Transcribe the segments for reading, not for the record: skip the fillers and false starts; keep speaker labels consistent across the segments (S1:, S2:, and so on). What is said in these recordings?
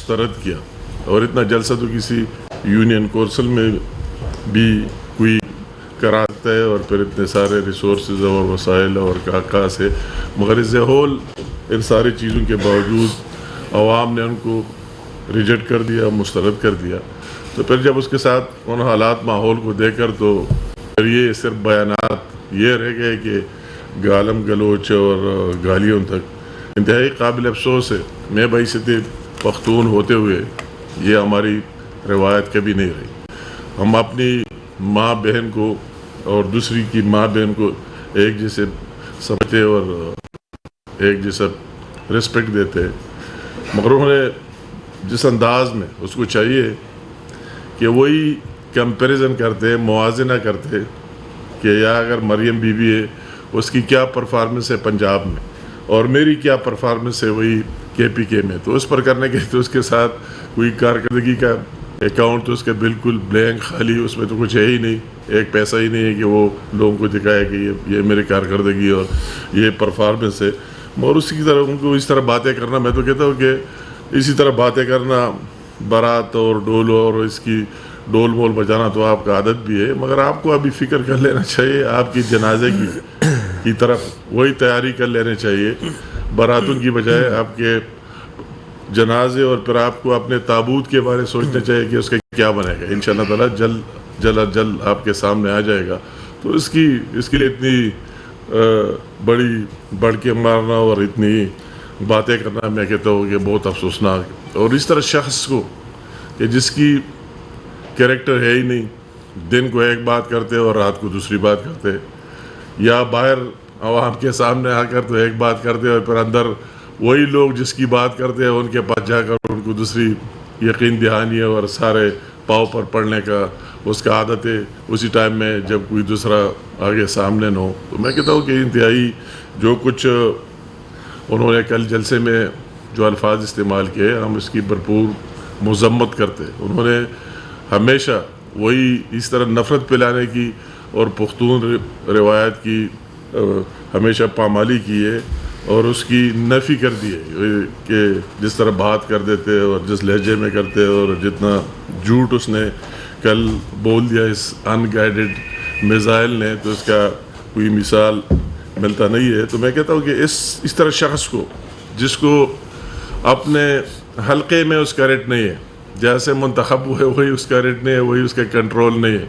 S1: مسترد کیا. اور اتنا جلسہ تو کسی یونین کونسل میں بھی کوئی کراتا ہے، اور پھر اتنے سارے ریسورسز اور وسائل اور کہاں سے، مگر ایز اے ہول ان ساری چیزوں کے باوجود عوام نے ان کو ریجیکٹ کر دیا، مسترد کر دیا. تو پھر جب اس کے ساتھ ان حالات ماحول کو دیکھ کر تو پھر یہ صرف بیانات یہ رہ گئے کہ گالم گلوچ اور گالیوں تک. انتہائی قابل افسوس ہے. میں بحیثیت پختون ہوتے ہوئے یہ ہماری روایت کبھی نہیں رہی. ہم اپنی ماں بہن کو اور دوسری کی ماں بہن کو ایک جیسے سمجھتے اور ایک جیسا رسپیکٹ دیتے، مگر انہوں نے جس انداز میں اس کو چاہیے کہ وہی کمپیریزن کرتے، موازنہ کرتے کہ یا اگر مریم بی بی ہے اس کی کیا پرفارمنس ہے پنجاب میں اور میری کیا پرفارمنس ہے وہی کے پی کے میں، تو اس پر کرنے کے تو اس کے ساتھ کوئی کارکردگی کا اکاؤنٹ تو اس کا بالکل بلینک خالی، اس میں تو کچھ ہے ہی نہیں، ایک پیسہ ہی نہیں ہے کہ وہ لوگوں کو دکھائے کہ یہ میری کارکردگی اور یہ پرفارمنس ہے. اور اسی کی طرح ان کو اس طرح باتیں کرنا، میں تو کہتا ہوں کہ اسی طرح باتیں کرنا بارات اور ڈول اور اس کی ڈول مول بجانا تو آپ کا عادت بھی ہے، مگر آپ کو ابھی فکر کر لینا چاہیے آپ کی جنازے کی طرف وہی تیاری کر لینے چاہیے. باراتوں کی بجائے آپ کے جنازے اور پھر آپ کو اپنے تابوت کے بارے سوچنا چاہیے کہ اس کا کیا بنے گا. انشاءاللہ تعالیٰ جلد آپ کے سامنے آ جائے گا. تو اس کے لیے اتنی بڑی بڑھ کے مارنا اور اتنی باتیں کرنا میں کہتا ہوں کہ بہت افسوسناک. اور اس طرح شخص کو کہ جس کی کریکٹر ہے ہی نہیں، دن کو ایک بات کرتے اور رات کو دوسری بات کرتے، یا باہر عوام کے سامنے آ کر تو ایک بات کرتے اور پھر اندر وہی لوگ جس کی بات کرتے ہیں ان کے پاس جا کر ان کو دوسری یقین دہانی اور سارے پاؤں پر پڑنے کا اس کا عادت ہے اسی ٹائم میں جب کوئی دوسرا آگے سامنے نہ ہو. تو میں کہتا ہوں کہ انتہائی جو کچھ انہوں نے کل جلسے میں جو الفاظ استعمال کیے ہم اس کی بھرپور مذمت کرتے. انہوں نے ہمیشہ وہی اس طرح نفرت پھیلانے کی اور پختون روایت کی ہمیشہ پامالی کی ہے اور اس کی نفی کر دی ہے کہ جس طرح بات کر دیتے اور جس لہجے میں کرتے اور جتنا جھوٹ اس نے کل بول دیا اس ان گائیڈڈ میزائل نے، تو اس کا کوئی مثال ملتا نہیں ہے. تو میں کہتا ہوں کہ اس طرح شخص کو جس کو اپنے حلقے میں اس کا ریٹ نہیں ہے، جیسے منتخب ہوئے وہی اس کا ریٹ نہیں ہے، وہی اس کا کنٹرول نہیں ہے،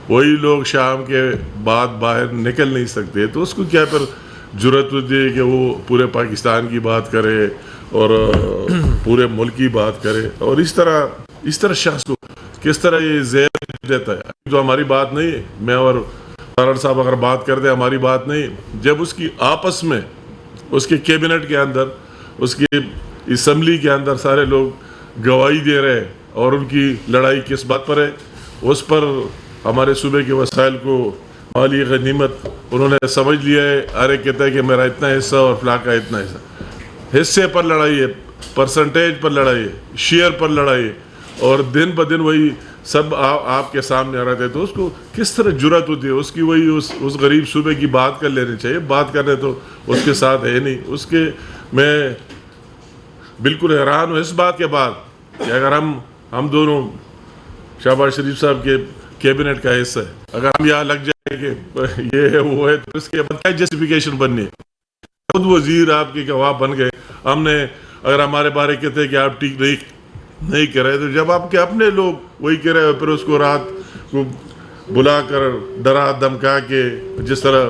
S1: وہی لوگ شام کے بعد باہر نکل نہیں سکتے، تو اس کو کیا پر جرأت ہوتی ہے کہ وہ پورے پاکستان کی بات کرے اور پورے ملک کی بات کرے. اور اس طرح شخص کو کس طرح یہ زہر دیتا ہے. تو ہماری بات نہیں ہے، میں اور سارر صاحب اگر بات کرتے ہماری بات نہیں، جب اس کی آپس میں اس کے کیبنٹ کے اندر اس کی اسمبلی کے اندر سارے لوگ گواہی دے رہے ہیں اور ان کی لڑائی کس بات پر ہے، اس پر ہمارے صوبے کے وسائل کو مالی غنیمت انہوں نے سمجھ لیا ہے. ارے کہتا ہے کہ میرا اتنا حصہ اور فلاں کا اتنا حصے پر لڑائی ہے، پرسنٹیج پر لڑائی ہے، شیئر پر لڑائی ہے، اور دن بدن وہی سب آپ کے سامنے آ رہے تھے. تو اس کو کس طرح جرأت ہوتی ہے اس کی وہی اس غریب صوبے کی بات کر لینی چاہیے. بات کرنے تو اس کے ساتھ ہے نہیں. اس کے میں بالکل حیران ہوں اس بات کے بعد کہ اگر ہم دونوں شہباز شریف صاحب کے کیبنٹ کا حصہ ہے، اگر ہم یہاں لگ جائیں کہ یہ ہے وہ ہے، تو اس کے بعد کیا جسٹیفیکیشن بننی ہے. خود وزیر آپ کے گواہ بن گئے. ہم نے اگر ہمارے بارے کہتے ہیں کہ آپ ٹھیک نہیں کر رہے، تو جب آپ کے اپنے لوگ وہی کہہ رہے پھر اس کو رات کو بلا کر ڈرا دھمکا کے جس طرح